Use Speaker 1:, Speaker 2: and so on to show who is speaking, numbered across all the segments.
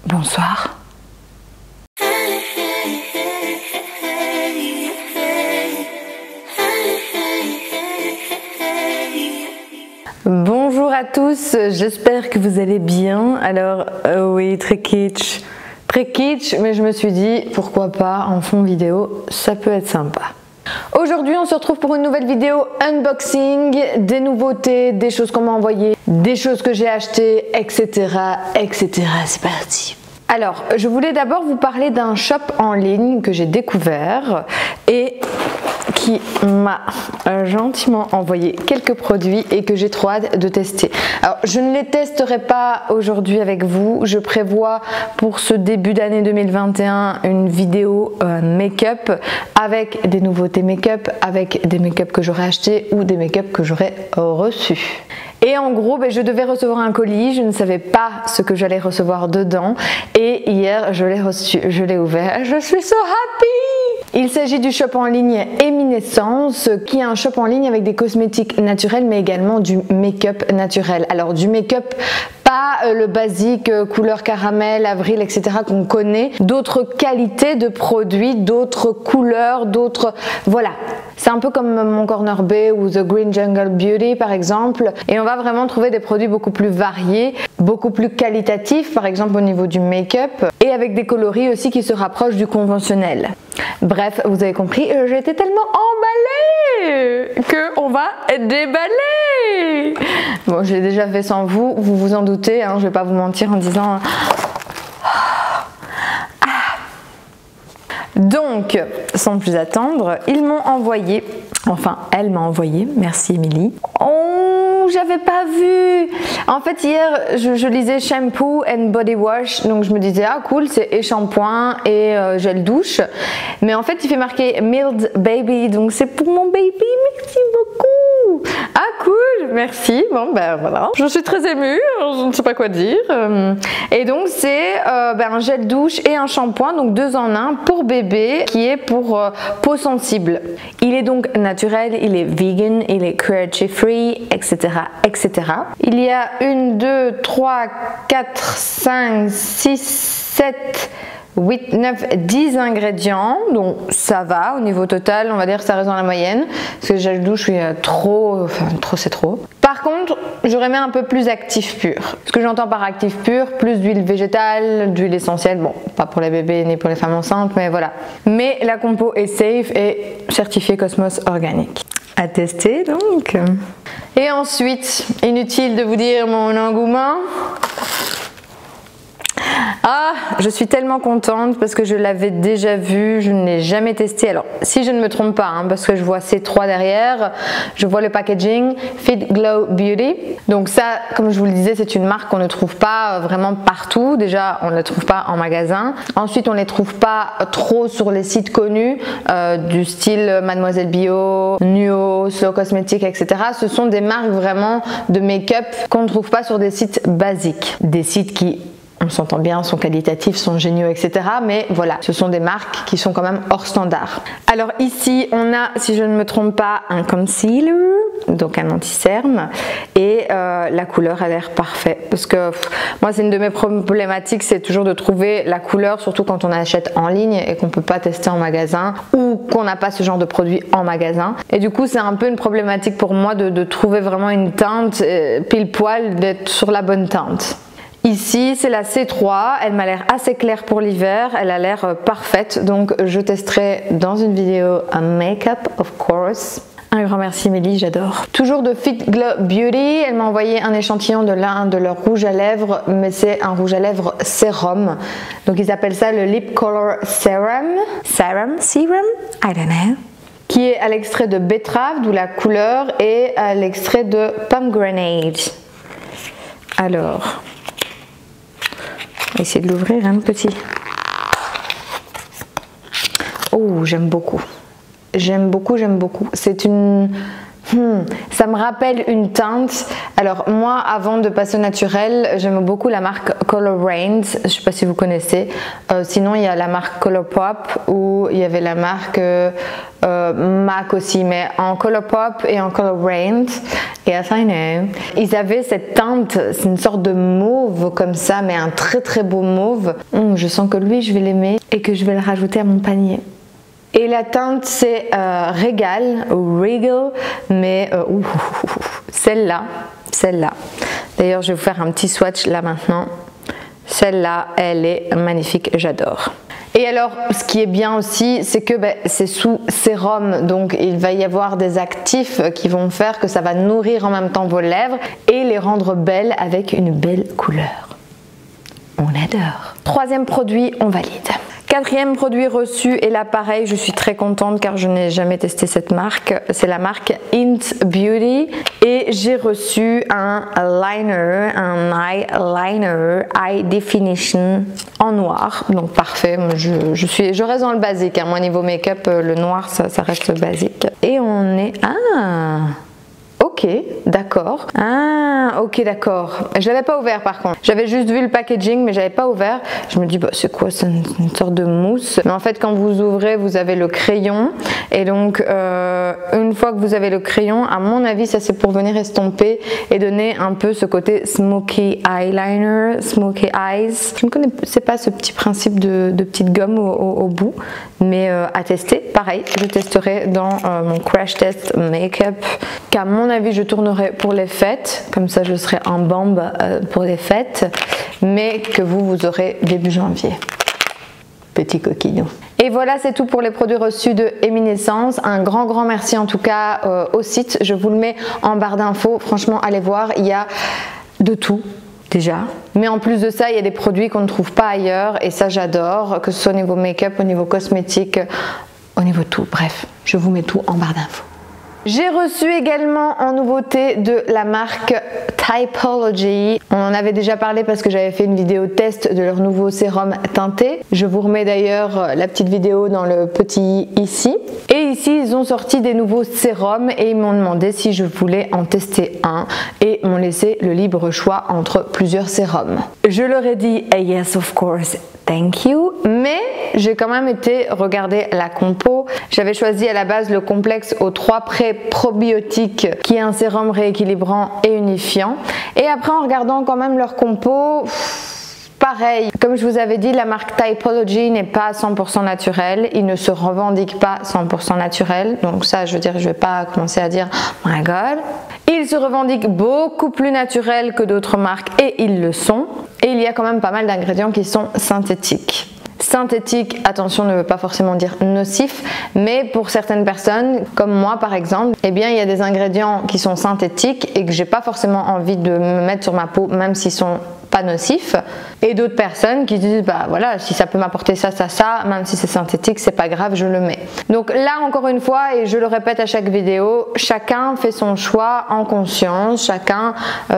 Speaker 1: Bonsoir. Bonjour à tous, j'espère que vous allez bien. Alors oui, très kitsch, mais je me suis dit pourquoi pas en fond vidéo, ça peut être sympa. Aujourd'hui on se retrouve pour une nouvelle vidéo unboxing, des nouveautés, des choses qu'on m'a envoyées, des choses que j'ai achetées, etc. C'est parti. Alors, je voulais d'abord vous parler d'un shop en ligne que j'ai découvert et qui m'a gentiment envoyé quelques produits et que j'ai trop hâte de tester. Alors, je ne les testerai pas aujourd'hui avec vous. Je prévois pour ce début d'année 2021 une vidéo make-up avec des nouveautés make-up, avec des make-up que j'aurais acheté ou des make-up que j'aurais reçus. Et en gros, je devais recevoir un colis, je ne savais pas ce que j'allais recevoir dedans et hier je l'ai reçu, je l'ai ouvert, je suis so happy! Il s'agit du shop en ligne Eminescence, qui est un shop en ligne avec des cosmétiques naturels mais également du make-up naturel. Alors du make-up, pas le basique couleur caramel, avril, etc. qu'on connaît, d'autres qualités de produits, d'autres couleurs, d'autres... Voilà, c'est un peu comme mon Corner B ou The Green Jungle Beauty par exemple, et on va vraiment trouver des produits beaucoup plus variés, beaucoup plus qualitatifs par exemple au niveau du make-up, et avec des coloris aussi qui se rapprochent du conventionnel. Bref, vous avez compris, j'étais tellement emballée qu'on va déballer. Bon, j'ai déjà fait sans vous, vous vous en doutez, hein, je vais pas vous mentir en disant... Donc, sans plus attendre, ils m'ont envoyé, enfin elle m'a envoyé, merci Émilie. Oh, j'avais pas vu. En fait hier je lisais shampoo and body wash, donc je me disais ah cool, c'est et shampoing et gel douche, mais en fait il fait marquer Mild Baby, donc c'est pour mon baby. Merci beaucoup. Ah cool, merci. Bon ben voilà, je suis très émue, je ne sais pas quoi dire. Et donc c'est un gel douche et un shampoing, donc 2 en 1 pour bébé, qui est pour peau sensible. Il est donc naturel, il est vegan, il est cruelty free, etc. Il y a 1, 2, 3, 4, 5, 6, 7, 8, 9, 10 ingrédients, donc ça va au niveau total, on va dire que ça reste dans la moyenne, parce que le gel douche, oui, trop c'est trop. Par contre, j'aurais mis un peu plus actif pur. Ce que j'entends par actif pur, plus d'huile végétale, d'huile essentielle, bon, pas pour les bébés ni pour les femmes enceintes, mais voilà. Mais la compo est safe et certifiée Cosmos organique. À tester donc. Et ensuite, inutile de vous dire mon engouement. Ah, je suis tellement contente parce que je l'avais déjà vu, je ne l'ai jamais testé. Alors, si je ne me trompe pas, hein, parce que je vois C3 derrière, je vois le packaging, Fit Glow Beauty. Donc ça, comme je vous le disais, c'est une marque qu'on ne trouve pas vraiment partout. Déjà, on ne la trouve pas en magasin. Ensuite, on ne les trouve pas trop sur les sites connus, du style Mademoiselle Bio, Nuo, Slow Cosmetics, etc. Ce sont des marques vraiment de make-up qu'on ne trouve pas sur des sites basiques. Des sites qui... on s'entend bien, sont qualitatifs, sont géniaux, etc. Mais voilà, ce sont des marques qui sont quand même hors standard. Alors ici, on a, si je ne me trompe pas, un concealer, donc un anti-cerne, et la couleur a l'air parfaite. Parce que moi, c'est une de mes problématiques, c'est toujours de trouver la couleur, surtout quand on achète en ligne et qu'on ne peut pas tester en magasin, ou qu'on n'a pas ce genre de produit en magasin. Et du coup, c'est un peu une problématique pour moi de trouver vraiment une teinte pile poil, d'être sur la bonne teinte. Ici, c'est la C3, elle m'a l'air assez claire pour l'hiver, elle a l'air parfaite, donc je testerai dans une vidéo un make-up, of course. Un grand merci Émilie, j'adore. Toujours de Fit Glow Beauty, elle m'a envoyé un échantillon de l'un de leurs rouges à lèvres, mais c'est un rouge à lèvres sérum. Donc ils appellent ça le Lip Color Serum. Serum? I don't know. Qui est à l'extrait de betterave, d'où la couleur, et à l'extrait de pomegranate. Alors... on va essayer de l'ouvrir un petit. Oh, j'aime beaucoup. J'aime beaucoup. C'est une Ça me rappelle une teinte. Alors moi, avant de passer au naturel, j'aime beaucoup la marque Colorbrains. Je ne sais pas si vous connaissez. Sinon, il y a la marque Colourpop ou il y avait la marque MAC aussi. Mais en Colourpop et en Colorbrains, yes I know, ils avaient cette teinte. C'est une sorte de mauve comme ça, mais un très très beau mauve. Je sens que lui, je vais l'aimer et que je vais le rajouter à mon panier. Et la teinte c'est Regal, mais celle-là. D'ailleurs je vais vous faire un petit swatch là maintenant. Celle-là, elle est magnifique, j'adore. Et alors, ce qui est bien aussi, c'est que c'est sous sérum, donc il va y avoir des actifs qui vont faire que ça va nourrir en même temps vos lèvres et les rendre belles avec une belle couleur. On adore. Troisième produit, on valide. Quatrième produit reçu, et là pareil, je suis très contente car je n'ai jamais testé cette marque. C'est la marque Int Beauty et j'ai reçu un eyeliner, High Definition en noir. Donc parfait, je reste dans le basique. Moi niveau make-up, le noir ça reste basique. Et on est... Ok, d'accord. Ok, d'accord. Je l'avais pas ouvert par contre. J'avais juste vu le packaging, mais j'avais pas ouvert. Je me dis, c'est quoi? C'est une sorte de mousse. Mais en fait, quand vous ouvrez, vous avez le crayon. Et donc, une fois que vous avez le crayon, à mon avis, ça c'est pour venir estomper et donner un peu ce côté smoky eyeliner, smoky eyes. Je ne connaissais pas ce petit principe de petite gomme au bout, mais à tester. Pareil, je testerai dans mon crash test make-up, qu'à mon avis, je tournerai pour les fêtes, comme ça je serai en bombe pour les fêtes, mais que vous aurez début janvier. Petit coquinou. Et voilà, c'est tout pour les produits reçus de Eminescence. Un grand merci en tout cas au site, je vous le mets en barre d'infos. Franchement, allez voir, il y a de tout. Déjà, mais en plus de ça, il y a des produits qu'on ne trouve pas ailleurs et ça j'adore, que ce soit au niveau make-up, au niveau cosmétique, au niveau tout. Bref, je vous mets tout en barre d'infos. J'ai reçu également en nouveauté de la marque Typology. On en avait déjà parlé parce que j'avais fait une vidéo test de leur nouveau sérum teinté. Je vous remets d'ailleurs la petite vidéo dans le petit ici. Et ici, ils ont sorti des nouveaux sérums et ils m'ont demandé si je voulais en tester un et m'ont laissé le libre choix entre plusieurs sérums. Je leur ai dit yes of course. Thank you. Mais j'ai quand même été regarder la compo. J'avais choisi à la base le complexe aux 3 pré-probiotiques qui est un sérum rééquilibrant et unifiant. Et après en regardant quand même leur compo, pareil, comme je vous avais dit, la marque Typology n'est pas 100% naturelle. Il ne se revendique pas 100% naturel. Donc ça, je veux dire, je vais pas commencer à dire oh my god. Il se revendique beaucoup plus naturel que d'autres marques et ils le sont. Et il y a quand même pas mal d'ingrédients qui sont synthétiques. Synthétique, attention, ne veut pas forcément dire nocif, mais pour certaines personnes, comme moi par exemple, eh bien il y a des ingrédients qui sont synthétiques et que j'ai pas forcément envie de me mettre sur ma peau, même s'ils sont pas nocifs, et d'autres personnes qui disent bah voilà, si ça peut m'apporter ça, même si c'est synthétique, c'est pas grave, je le mets. Donc là encore une fois, et je le répète à chaque vidéo, chacun fait son choix en conscience, chacun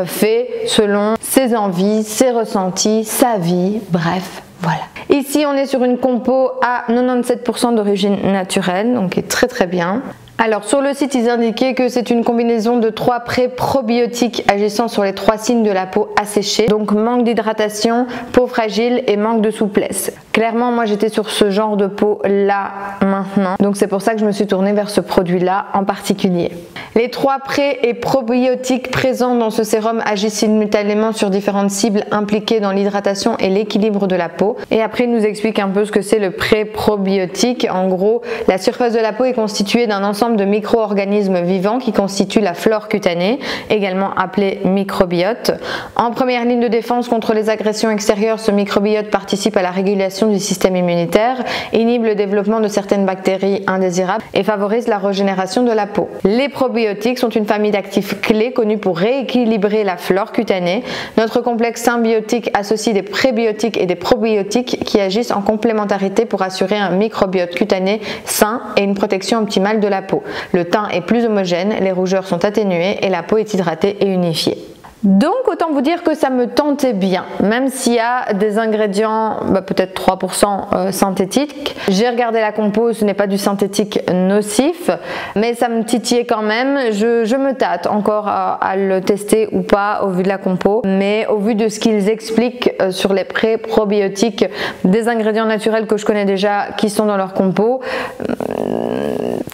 Speaker 1: fait selon ses envies, ses ressentis, sa vie, bref. Voilà. Ici, on est sur une compo à 97% d'origine naturelle, donc qui est très bien. Alors sur le site, ils indiquaient que c'est une combinaison de 3 pré-probiotiques agissant sur les 3 signes de la peau asséchée. Donc manque d'hydratation, peau fragile et manque de souplesse. Clairement, moi j'étais sur ce genre de peau là maintenant. Donc c'est pour ça que je me suis tournée vers ce produit là en particulier. Les 3 pré et probiotiques présents dans ce sérum agissent simultanément sur différentes cibles impliquées dans l'hydratation et l'équilibre de la peau. Et après, il nous explique un peu ce que c'est le pré-probiotique. En gros, la surface de la peau est constituée d'un ensemble de micro-organismes vivants qui constituent la flore cutanée, également appelée microbiote. En première ligne de défense contre les agressions extérieures, ce microbiote participe à la régulation du système immunitaire, inhibe le développement de certaines bactéries indésirables et favorise la régénération de la peau. Les probiotiques sont une famille d'actifs clés connus pour rééquilibrer la flore cutanée. Notre complexe symbiotique associe des prébiotiques et des probiotiques qui agissent en complémentarité pour assurer un microbiote cutané sain et une protection optimale de la peau. Le teint est plus homogène, les rougeurs sont atténuées et la peau est hydratée et unifiée. Donc autant vous dire que ça me tentait bien, même s'il y a des ingrédients peut-être 3% synthétiques. J'ai regardé la compo, ce n'est pas du synthétique nocif, mais ça me titillait quand même. Je me tâte encore à le tester ou pas au vu de la compo, mais au vu de ce qu'ils expliquent sur les pré-probiotiques, des ingrédients naturels que je connais déjà qui sont dans leur compo,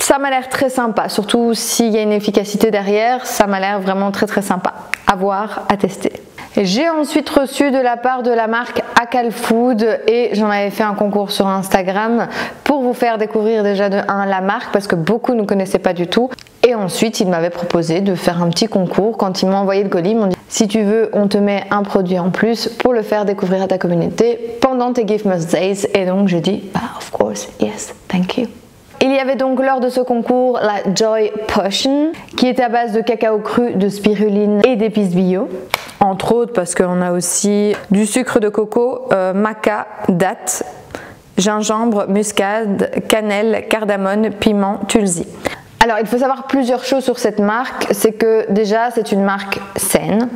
Speaker 1: ça m'a l'air très sympa, surtout s'il y a une efficacité derrière, ça m'a l'air vraiment très sympa. À voir, à tester. J'ai ensuite reçu de la part de la marque Akal Food et j'en avais fait un concours sur Instagram pour vous faire découvrir déjà de 1 la marque parce que beaucoup ne connaissaient pas du tout. Et ensuite, ils m'avaient proposé de faire un petit concours. Quand ils m'ont envoyé le colis, ils m'ont dit si tu veux, on te met un produit en plus pour le faire découvrir à ta communauté pendant tes Giftmas Days. Et donc j'ai dit of course, yes, thank you. Il y avait donc lors de ce concours la Joy Potion qui est à base de cacao cru, de spiruline et d'épices bio. Entre autres parce qu'on a aussi du sucre de coco, maca, dattes, gingembre, muscade, cannelle, cardamone, piment, tulsi. Alors il faut savoir plusieurs choses sur cette marque, c'est que déjà c'est une marque saine,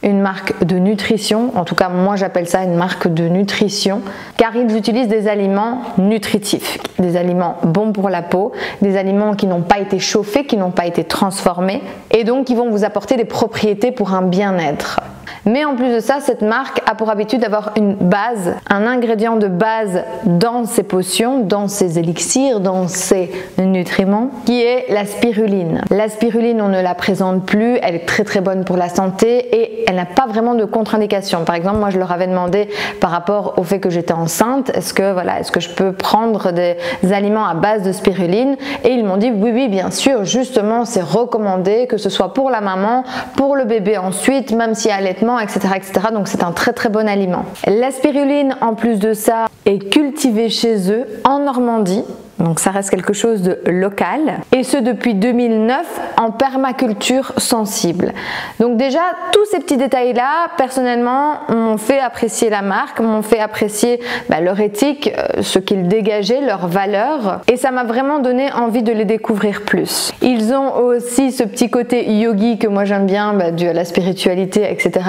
Speaker 1: une marque de nutrition, en tout cas moi j'appelle ça une marque de nutrition, car ils utilisent des aliments nutritifs, des aliments bons pour la peau, des aliments qui n'ont pas été chauffés, qui n'ont pas été transformés, et donc qui vont vous apporter des propriétés pour un bien-être. Mais en plus de ça, cette marque a pour habitude d'avoir une base, un ingrédient de base dans ses potions, dans ses élixirs, dans ses nutriments, qui est la spiruline. La spiruline, on ne la présente plus, elle est très bonne pour la santé et elle n'a pas vraiment de contre-indication. Par exemple, moi je leur avais demandé par rapport au fait que j'étais enceinte, est-ce que je peux prendre des aliments à base de spiruline? Et ils m'ont dit oui, bien sûr, justement c'est recommandé que ce soit pour la maman, pour le bébé ensuite, même si allaitement, etc. Donc c'est un très bon aliment. La spiruline, en plus de ça, est cultivée chez eux en Normandie. Donc ça reste quelque chose de local et ce depuis 2009 en permaculture sensible. Donc déjà tous ces petits détails là personnellement m'ont fait apprécier la marque, m'ont fait apprécier leur éthique, ce qu'ils dégageaient, leurs valeurs et ça m'a vraiment donné envie de les découvrir plus. Ils ont aussi ce petit côté yogi que moi j'aime bien, dû à la spiritualité, etc.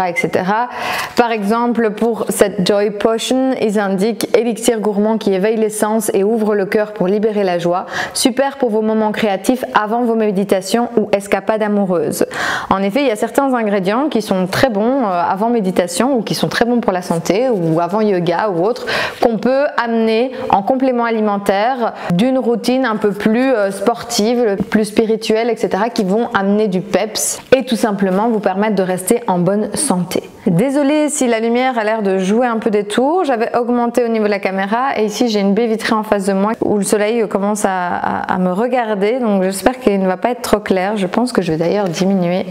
Speaker 1: Par exemple pour cette Joy Potion ils indiquent élixir gourmand qui éveille les sens et ouvre le cœur pour libérer la joie, super pour vos moments créatifs avant vos méditations ou escapades amoureuses. En effet, il y a certains ingrédients qui sont très bons avant méditation ou qui sont très bons pour la santé ou avant yoga ou autre, qu'on peut amener en complément alimentaire d'une routine un peu plus sportive, plus spirituelle, etc. qui vont amener du peps et tout simplement vous permettre de rester en bonne santé. Désolée si la lumière a l'air de jouer un peu des tours, j'avais augmenté au niveau de la caméra et ici j'ai une baie vitrée en face de moi où le soleil commence à me regarder, donc j'espère qu'il ne va pas être trop clair. Je pense que je vais d'ailleurs diminuer.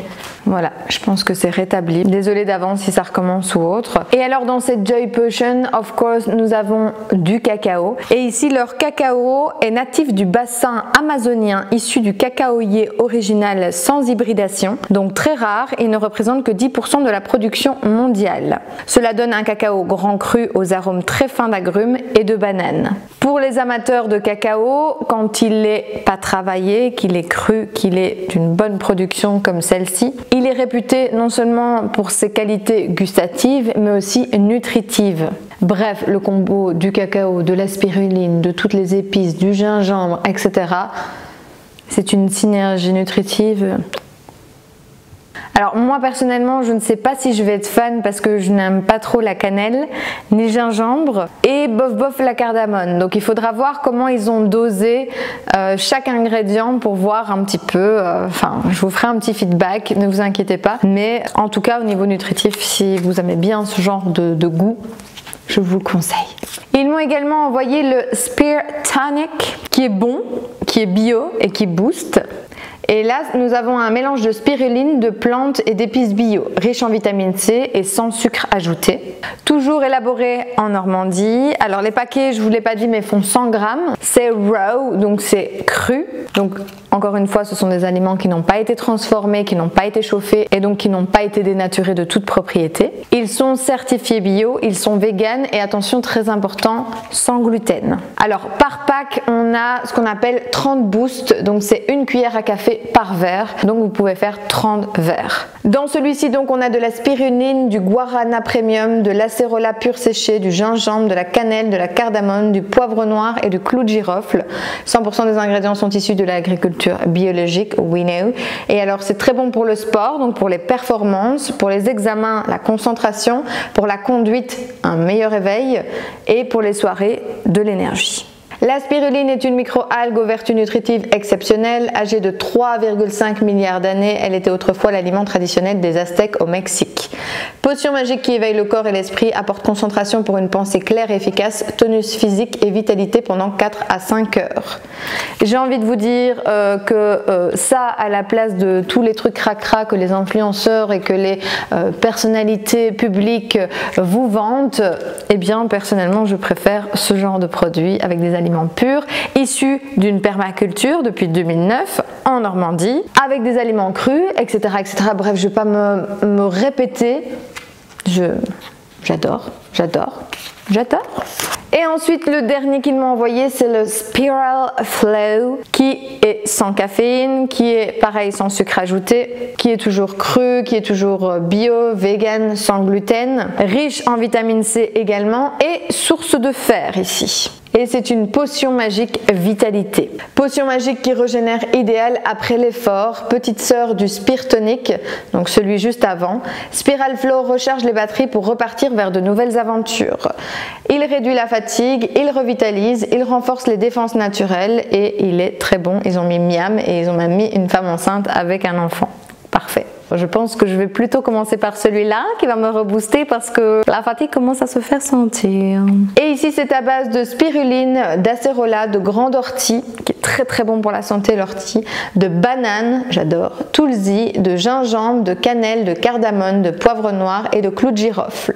Speaker 1: Voilà, je pense que c'est rétabli. Désolée d'avance si ça recommence ou autre. Et alors dans cette Joy Potion, of course, nous avons du cacao. Et ici, leur cacao est natif du bassin amazonien, issu du cacaoyer original sans hybridation, donc très rare. Il ne représente que 10% de la production mondiale. Cela donne un cacao grand cru aux arômes très fins d'agrumes et de bananes. Pour les amateurs de cacao, quand il n'est pas travaillé, qu'il est cru, qu'il est d'une bonne production comme celle-ci, il est réputé non seulement pour ses qualités gustatives, mais aussi nutritives. Bref, le combo du cacao, de la spiruline, de toutes les épices, du gingembre, etc. C'est une synergie nutritive. Alors moi personnellement je ne sais pas si je vais être fan parce que je n'aime pas trop la cannelle ni le gingembre et bof la cardamone, donc il faudra voir comment ils ont dosé chaque ingrédient pour voir un petit peu, je vous ferai un petit feedback, ne vous inquiétez pas, mais en tout cas au niveau nutritif, si vous aimez bien ce genre de goût, je vous le conseille. Ils m'ont également envoyé le Spear Tonic qui est bon, qui est bio et qui booste. Et là, nous avons un mélange de spiruline, de plantes et d'épices bio, riche en vitamine C et sans sucre ajouté. Toujours élaboré en Normandie. Alors les paquets, je ne vous l'ai pas dit, mais font 100 grammes. C'est raw, donc c'est cru. Donc encore une fois, ce sont des aliments qui n'ont pas été transformés, qui n'ont pas été chauffés et donc qui n'ont pas été dénaturés de toute propriété. Ils sont certifiés bio, ils sont véganes et attention, très important, sans gluten. Alors par pack, on a ce qu'on appelle 30 boosts, donc c'est une cuillère à café fait par verre, donc vous pouvez faire 30 verres. Dans celui-ci donc on a de la spiruline, du guarana premium, de l'acérola pur séché, du gingembre, de la cannelle, de la cardamome, du poivre noir et du clou de girofle. 100% des ingrédients sont issus de l'agriculture biologique, we know. Et alors c'est très bon pour le sport, donc pour les performances, pour les examens, la concentration, pour la conduite, un meilleur éveil et pour les soirées, de l'énergie. La spiruline est une micro-algue aux vertus nutritives exceptionnelles. Âgée de 3,5 milliards d'années, elle était autrefois l'aliment traditionnel des Aztèques au Mexique. Potion magique qui éveille le corps et l'esprit, apporte concentration pour une pensée claire et efficace, tonus physique et vitalité pendant 4 à 5 heures. J'ai envie de vous dire que ça, à la place de tous les trucs cracra que les influenceurs et que les personnalités publiques vous vantent, eh bien personnellement je préfère ce genre de produit avec des aliments purs, issus d'une permaculture depuis 2009 en Normandie, avec des aliments crus, etc. etc. Bref, je ne vais pas me répéter, j'adore. Et ensuite, le dernier qu'il m'a envoyé, c'est le Spiral Flow, qui est sans caféine, qui est pareil sans sucre ajouté, qui est toujours cru, qui est toujours bio, vegan, sans gluten, riche en vitamine C également et source de fer ici. Et c'est une potion magique vitalité. Potion magique qui régénère idéal après l'effort, petite sœur du Spir Tonic, donc celui juste avant. Spiral Flow recharge les batteries pour repartir vers de nouvelles aventures. Il réduit la fatigue, il revitalise, il renforce les défenses naturelles et il est très bon. Ils ont mis Miam et ils ont même mis une femme enceinte avec un enfant. Parfait. Je pense que je vais plutôt commencer par celui-là qui va me rebooster parce que la fatigue commence à se faire sentir. Et ici c'est à base de spiruline, d'acérola, de grande ortie qui est très très bon pour la santé l'ortie, de banane, j'adore, tulsi, de gingembre, de cannelle, de cardamome, de poivre noir et de clou de girofle.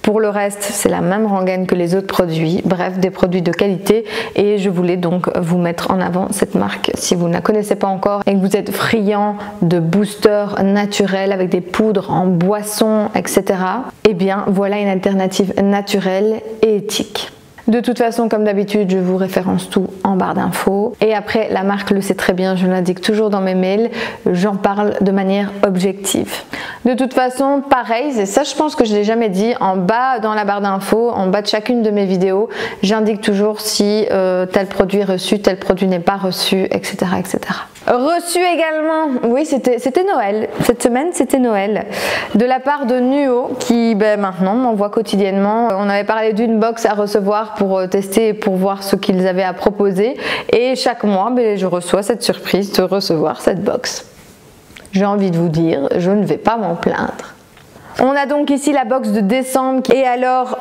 Speaker 1: Pour le reste, c'est la même rengaine que les autres produits, bref, des produits de qualité et je voulais donc vous mettre en avant cette marque. Si vous ne la connaissez pas encore et que vous êtes friand de boosters naturels avec des poudres en boisson, etc., eh bien voilà une alternative naturelle et éthique. De toute façon, comme d'habitude, je vous référence tout en barre d'infos. Et après, la marque le sait très bien, je l'indique toujours dans mes mails, j'en parle de manière objective. De toute façon, pareil, c'est ça je pense que je ne l'ai jamais dit, en bas dans la barre d'infos, en bas de chacune de mes vidéos, j'indique toujours si tel produit est reçu, tel produit n'est pas reçu, etc. etc. Reçu également, oui c'était Noël, cette semaine c'était Noël, de la part de Nuo qui maintenant m'envoie quotidiennement. On avait parlé d'une box à recevoir pour tester et pour voir ce qu'ils avaient à proposer et chaque mois je reçois cette surprise de recevoir cette box. J'ai envie de vous dire, je ne vais pas m'en plaindre. On a donc ici la box de décembre et alors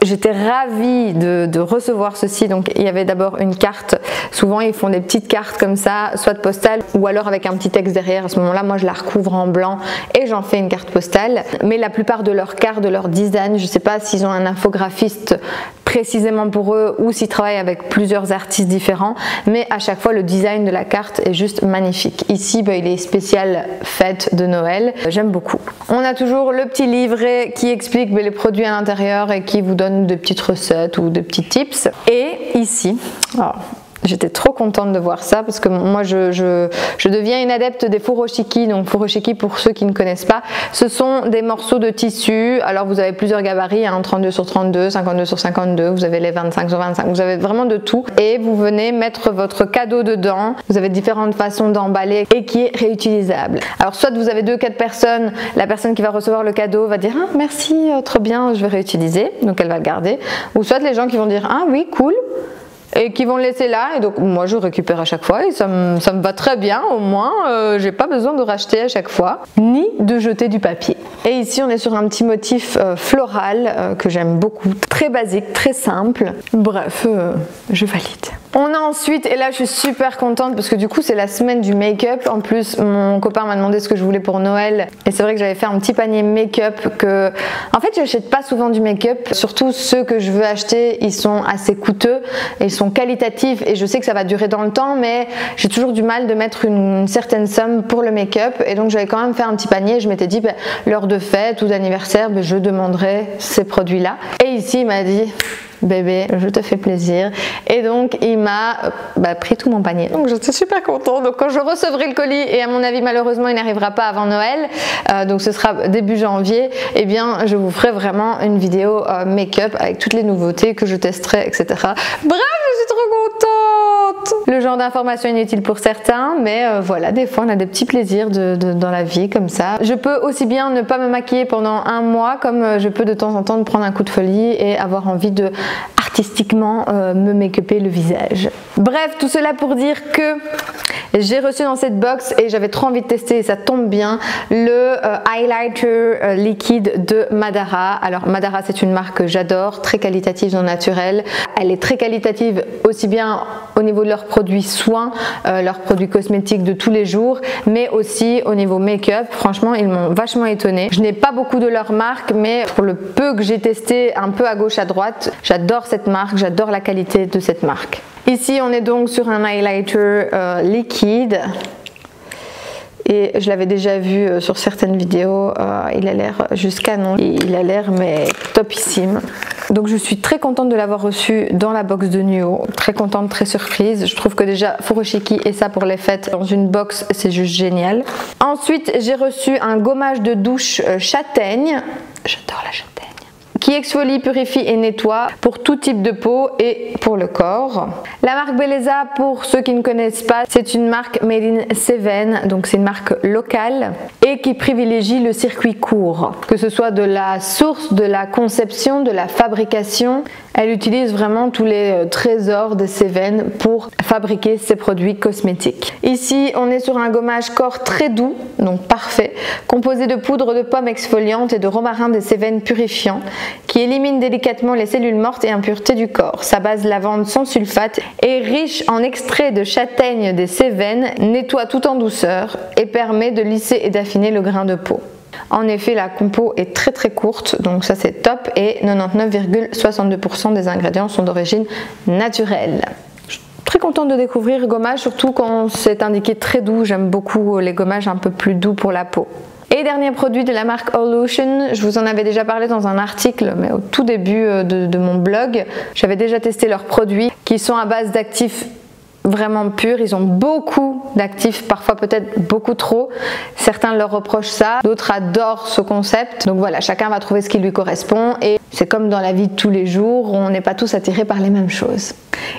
Speaker 1: j'étais ravie de recevoir ceci. Donc il y avait d'abord une carte, souvent ils font des petites cartes comme ça, soit de postale ou alors avec un petit texte derrière. À ce moment là moi je la recouvre en blanc et j'en fais une carte postale, mais la plupart de leurs cartes, de leur design, je ne sais pas s'ils ont un infographiste précisément pour eux ou s'ils travaillent avec plusieurs artistes différents, mais à chaque fois le design de la carte est juste magnifique. Ici il est spécial fête de Noël, j'aime beaucoup. On a toujours le petit livret qui explique les produits à l'intérieur et qui vous donne des petites recettes ou des petits tips. Et ici, j'étais trop contente de voir ça parce que moi je deviens une adepte des furoshiki. Donc furoshiki, pour ceux qui ne connaissent pas, ce sont des morceaux de tissu. Alors vous avez plusieurs gabarits, 32 sur 32, 52 sur 52, vous avez les 25 sur 25, vous avez vraiment de tout et vous venez mettre votre cadeau dedans. Vous avez différentes façons d'emballer et qui est réutilisable. Alors soit vous avez 2-4 personnes, la personne qui va recevoir le cadeau va dire ah, merci, trop bien, je vais réutiliser, donc elle va le garder, ou soit les gens qui vont dire ah oui cool et qui vont le laisser là et donc moi je récupère à chaque fois et ça me va très bien, au moins j'ai pas besoin de racheter à chaque fois ni de jeter du papier. Et ici on est sur un petit motif floral que j'aime beaucoup, très basique, très simple, bref je valide. On a ensuite, et là je suis super contente parce que du coup c'est la semaine du make-up. En plus mon copain m'a demandé ce que je voulais pour Noël et c'est vrai que j'avais fait un petit panier make-up que... En fait j'achète pas souvent du make-up, surtout ceux que je veux acheter ils sont assez coûteux et ils sont qualitatifs et je sais que ça va durer dans le temps, mais j'ai toujours du mal de mettre une certaine somme pour le make-up et donc j'avais quand même fait un petit panier. Je m'étais dit l'heure de fête ou d'anniversaire je demanderai ces produits là et ici il m'a dit bébé, je te fais plaisir. Et donc il m'a pris tout mon panier, donc j'étais super contente. Donc quand je recevrai le colis, et à mon avis malheureusement il n'arrivera pas avant Noël, donc ce sera début janvier, et bien je vous ferai vraiment une vidéo make-up avec toutes les nouveautés que je testerai, etc. Bref, je suis trop contente. Le genre d'information inutile pour certains, mais voilà, des fois on a des petits plaisirs dans la vie comme ça. Je peux aussi bien ne pas me maquiller pendant un mois, comme je peux de temps en temps prendre un coup de folie et avoir envie de artistiquement me make-upper le visage. Bref, tout cela pour dire que j'ai reçu dans cette box, et j'avais trop envie de tester, et ça tombe bien, le highlighter liquide de Madara. Alors Madara, c'est une marque que j'adore, très qualitative dans le naturel. Elle est très qualitative aussi bien au niveau de leurs produits soins, leurs produits cosmétiques de tous les jours, mais aussi au niveau make-up. Franchement, ils m'ont vachement étonnée. Je n'ai pas beaucoup de leur marque, mais pour le peu que j'ai testé un peu à gauche à droite, j'adore cette marque, j'adore la qualité de cette marque. Ici on est donc sur un highlighter liquide, et je l'avais déjà vu sur certaines vidéos, il a l'air juste canon, il a l'air mais topissime. Donc je suis très contente de l'avoir reçu dans la box de Nuo, très contente, très surprise. Je trouve que déjà Furoshiki et ça pour les fêtes dans une box, c'est juste génial. Ensuite j'ai reçu un gommage de douche châtaigne, j'adore la châtaigne, qui exfolie, purifie et nettoie pour tout type de peau et pour le corps. La marque Belleza, pour ceux qui ne connaissent pas, c'est une marque made in Seven, donc c'est une marque locale et qui privilégie le circuit court, que ce soit de la source, de la conception, de la fabrication. Elle utilise vraiment tous les trésors de Seven pour fabriquer ses produits cosmétiques. Ici, on est sur un gommage corps très doux, donc parfait, composé de poudre de pomme exfoliante et de romarin de Seven purifiant, qui élimine délicatement les cellules mortes et impuretés du corps. Sa base lavande sans sulfate est riche en extrait de châtaigne des Cévennes, nettoie tout en douceur et permet de lisser et d'affiner le grain de peau. En effet, la compo est très courte, donc ça c'est top, et 99,62% des ingrédients sont d'origine naturelle. Je suis très contente de découvrir gommage, surtout quand c'est indiqué très doux. J'aime beaucoup les gommages un peu plus doux pour la peau. Et dernier produit de la marque Allusion, je vous en avais déjà parlé dans un article, mais au tout début de mon blog. J'avais déjà testé leurs produits qui sont à base d'actifs vraiment purs. Ils ont beaucoup d'actifs, parfois peut-être beaucoup trop. Certains leur reprochent ça, d'autres adorent ce concept. Donc voilà, chacun va trouver ce qui lui correspond, et c'est comme dans la vie de tous les jours, on n'est pas tous attirés par les mêmes choses.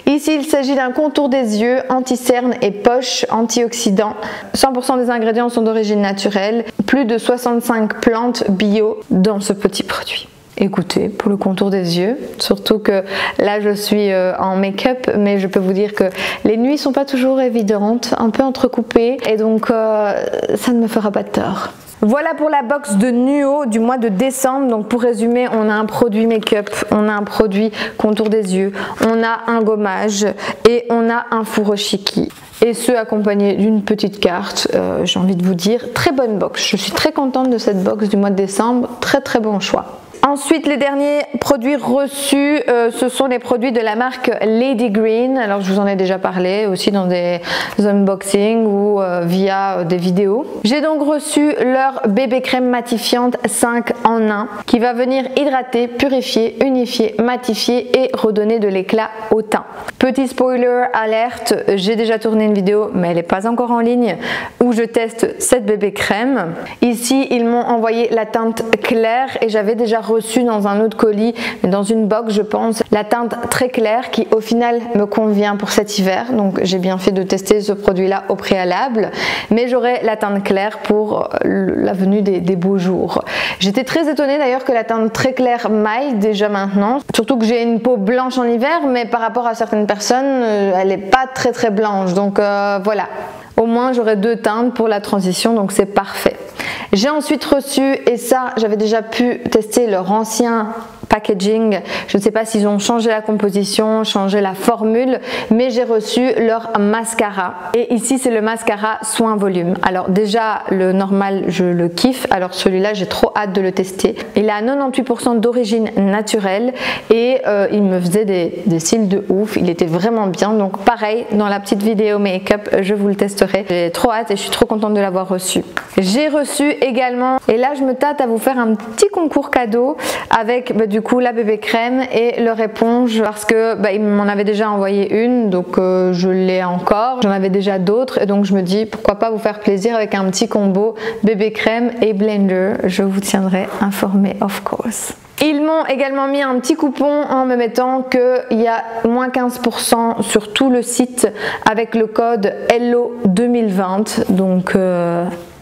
Speaker 1: Ici, il s'agit d'un contour des yeux, anti-cerne et poche, antioxydant. 100% des ingrédients sont d'origine naturelle, plus de 65 plantes bio dans ce petit produit. Écoutez, pour le contour des yeux, surtout que là je suis en make-up, mais je peux vous dire que les nuits sont pas toujours évidentes, un peu entrecoupées, et donc ça ne me fera pas de tort. Voilà pour la box de Nuo du mois de décembre. Donc pour résumer, on a un produit make-up, on a un produit contour des yeux, on a un gommage et on a un Furoshiki. Et ce accompagné d'une petite carte, j'ai envie de vous dire, très bonne box. Je suis très contente de cette box du mois de décembre, très bon choix. Ensuite, les derniers produits reçus, ce sont les produits de la marque Lady Green. Alors je vous en ai déjà parlé aussi dans des unboxings ou via des vidéos. J'ai donc reçu leur bébé crème matifiante 5 en 1 qui va venir hydrater, purifier, unifier, matifier et redonner de l'éclat au teint. Petit spoiler alerte, j'ai déjà tourné une vidéo, mais elle n'est pas encore en ligne, où je teste cette bébé crème. Ici, ils m'ont envoyé la teinte claire et j'avais déjà reçu dans un autre colis, dans une box je pense, la teinte très claire qui au final me convient pour cet hiver. Donc j'ai bien fait de tester ce produit là au préalable, mais j'aurai la teinte claire pour la venue des beaux jours. J'étais très étonnée d'ailleurs que la teinte très claire m'aille déjà maintenant, surtout que j'ai une peau blanche en hiver, mais par rapport à certaines personnes elle n'est pas très blanche, donc voilà. Au moins j'aurai deux teintes pour la transition, donc c'est parfait. J'ai ensuite reçu, et ça j'avais déjà pu tester leur ancien packaging, je ne sais pas s'ils ont changé la composition, changé la formule, mais j'ai reçu leur mascara. Et ici c'est le mascara soin volume. Alors déjà le normal je le kiffe, alors celui-là j'ai trop hâte de le tester. Il est à 98% d'origine naturelle et il me faisait des cils de ouf, il était vraiment bien. Donc pareil, dans la petite vidéo make-up je vous le testerai. J'ai trop hâte et je suis trop contente de l'avoir reçu. J'ai reçu également, et là je me tâte à vous faire un petit concours cadeau avec du du coup la bébé crème et leur éponge parce que il m'en avait déjà envoyé une, donc je l'ai encore. J'en avais déjà d'autres et donc je me dis pourquoi pas vous faire plaisir avec un petit combo bébé crème et blender. Je vous tiendrai informé of course. Ils m'ont également mis un petit coupon en me mettant qu'il y a moins 15% sur tout le site avec le code HELLO 2020. Donc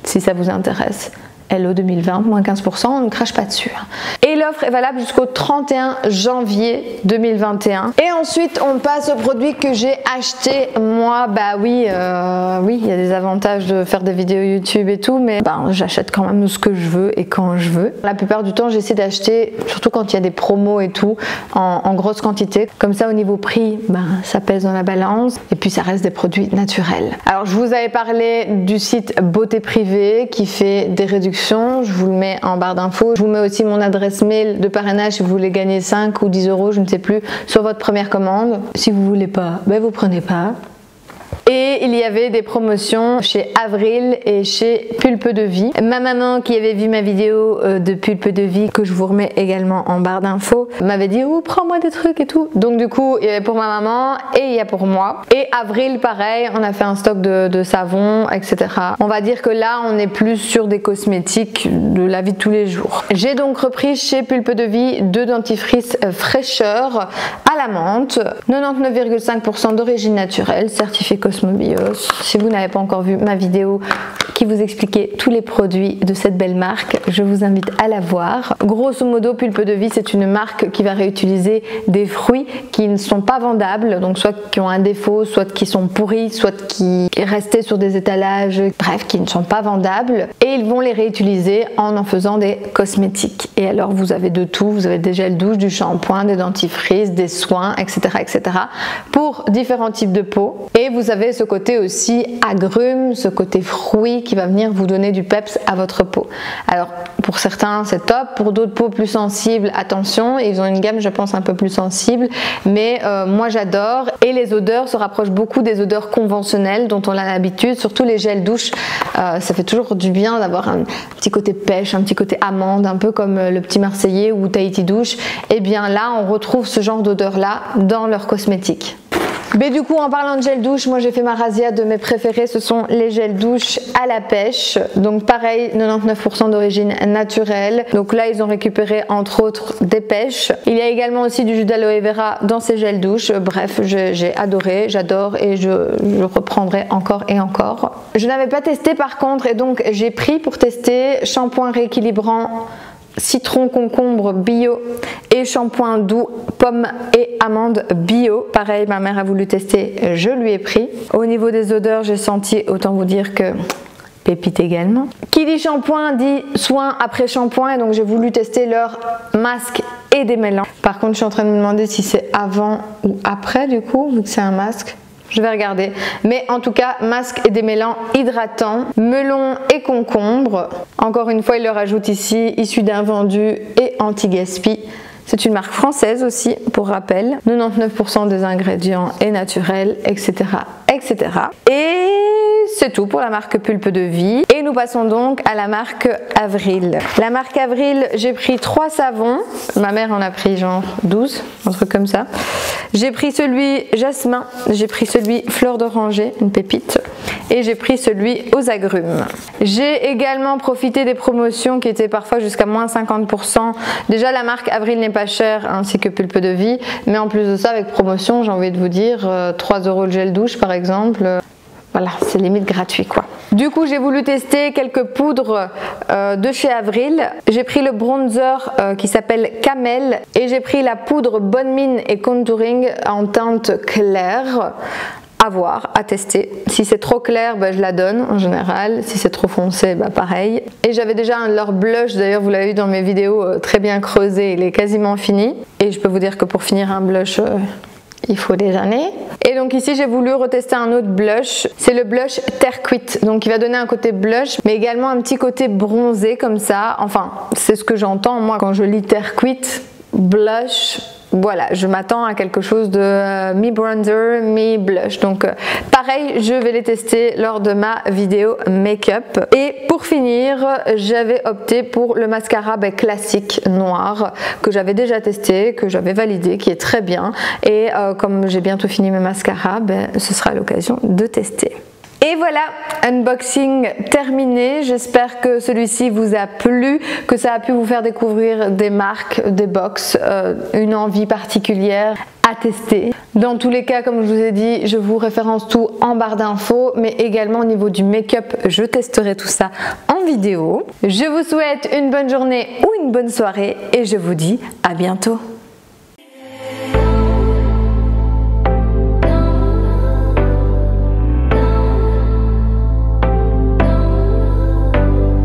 Speaker 1: si ça vous intéresse, HELLO 2020, moins 15%, on ne crache pas dessus. Et l'offre est valable jusqu'au 31 janvier 2021. Et ensuite, on passe au produit que j'ai acheté moi. Oui, il y a des avantages de faire des vidéos YouTube et tout, mais j'achète quand même ce que je veux et quand je veux. La plupart du temps, j'essaie d'acheter, surtout quand il y a des promos et tout, en grosse quantité. Comme ça, au niveau prix, ça pèse dans la balance. Et puis, ça reste des produits naturels. Alors, je vous avais parlé du site Beauté Privée qui fait des réductions. Je vous le mets en barre d'infos. Je vous mets aussi mon adresse mail de parrainage si vous voulez gagner 5 ou 10 euros, je ne sais plus, sur votre première commande. Si vous voulez pas, vous prenez pas. Et il y avait des promotions chez Avril et chez Pulpe de Vie. Ma maman qui avait vu ma vidéo de Pulpe de Vie, que je vous remets également en barre d'infos, m'avait dit oh prends-moi des trucs et tout. Donc du coup il y avait pour ma maman et il y a pour moi. Et Avril pareil, on a fait un stock de savon, etc. On va dire que là on est plus sur des cosmétiques de la vie de tous les jours. J'ai donc repris chez Pulpe de Vie 2 dentifrices fraîcheur à la menthe, 99,5% d'origine naturelle, certifié Cosmobios. Si vous n'avez pas encore vu ma vidéo qui vous expliquait tous les produits de cette belle marque, je vous invite à la voir. Grosso modo, Pulpe de Vie, c'est une marque qui va réutiliser des fruits qui ne sont pas vendables, donc soit qui ont un défaut, soit qui sont pourris, soit qui restaient sur des étalages, bref, qui ne sont pas vendables, et ils vont les réutiliser en faisant des cosmétiques. Et alors vous avez de tout, vous avez des gels douche, du shampoing, des dentifrices, des soins, etc., etc. pour différents types de peau. Et vous avez ce côté aussi agrumes, ce côté fruits qui va venir vous donner du peps à votre peau. Alors pour certains c'est top, pour d'autres peaux plus sensibles, attention, ils ont une gamme je pense un peu plus sensible, mais moi j'adore. Et les odeurs se rapprochent beaucoup des odeurs conventionnelles dont on a l'habitude, surtout les gels douche. Ça fait toujours du bien d'avoir un petit côté pêche, un petit côté amande, un peu comme le petit Marseillais ou Tahiti douche. Et bien là on retrouve ce genre d'odeur là dans leurs cosmétiques. Mais du coup en parlant de gel douche, moi j'ai fait ma razzia de mes préférés, ce sont les gels douche à la pêche. Donc pareil, 99% d'origine naturelle. Donc là ils ont récupéré entre autres des pêches. Il y a également aussi du jus d'aloe vera dans ces gels douche. Bref, j'ai adoré, j'adore et je reprendrai encore et encore. Je n'avais pas testé par contre et donc j'ai pris pour tester shampoing rééquilibrant citron concombre bio et shampoing doux pomme et amande bio. Pareil, ma mère a voulu tester, je lui ai pris. Au niveau des odeurs, j'ai senti, autant vous dire que pépite également. Qui dit shampoing dit soin après shampoing et donc j'ai voulu tester leur masque et démêlant. Par contre, je suis en train de me demander si c'est avant ou après du coup, vu que c'est un masque. Je vais regarder, mais en tout cas masque et démêlant hydratant, melon et concombre. Encore une fois il le rajoute ici, issu d'un vendu et anti-gaspi. C'est une marque française aussi pour rappel. 99% des ingrédients est naturel, etc., etc. Et c'est tout pour la marque Pulpe de Vie. Et nous passons donc à la marque Avril. La marque Avril, j'ai pris 3 savons. Ma mère en a pris genre 12, un truc comme ça. J'ai pris celui jasmin, j'ai pris celui fleur d'oranger, une pépite, et j'ai pris celui aux agrumes. J'ai également profité des promotions qui étaient parfois jusqu'à moins 50%. Déjà la marque Avril n'est pas chère, ainsi que Pulpe de Vie, mais en plus de ça avec promotion, j'ai envie de vous dire, 3 € le gel douche par exemple. Voilà, c'est limite gratuit quoi. Du coup, j'ai voulu tester quelques poudres de chez Avril. J'ai pris le bronzer qui s'appelle Camel et j'ai pris la poudre Bonne Mine et Contouring en teinte claire. À voir, à tester. Si c'est trop clair, je la donne en général. Si c'est trop foncé, pareil. Et j'avais déjà leur blush, d'ailleurs vous l'avez vu dans mes vidéos, très bien creusé, il est quasiment fini. Et je peux vous dire que pour finir un blush, il faut des années. Et donc ici j'ai voulu retester un autre blush, c'est le blush Terre Cuite, donc il va donner un côté blush mais également un petit côté bronzé comme ça. Enfin c'est ce que j'entends moi quand je lis Terre Cuite, blush, voilà, je m'attends à quelque chose de mi-bronzer, mi-blush. Donc pareil, je vais les tester lors de ma vidéo make-up. Et pour finir, j'avais opté pour le mascara classique noir que j'avais déjà testé, que j'avais validé, qui est très bien. Et comme j'ai bientôt fini mes mascaras, ce sera l'occasion de tester. Et voilà, unboxing terminé. J'espère que celui-ci vous a plu, que ça a pu vous faire découvrir des marques, des box, une envie particulière à tester. Dans tous les cas, comme je vous ai dit, je vous référence tout en barre d'infos, mais également au niveau du make-up, je testerai tout ça en vidéo. Je vous souhaite une bonne journée ou une bonne soirée et je vous dis à bientôt.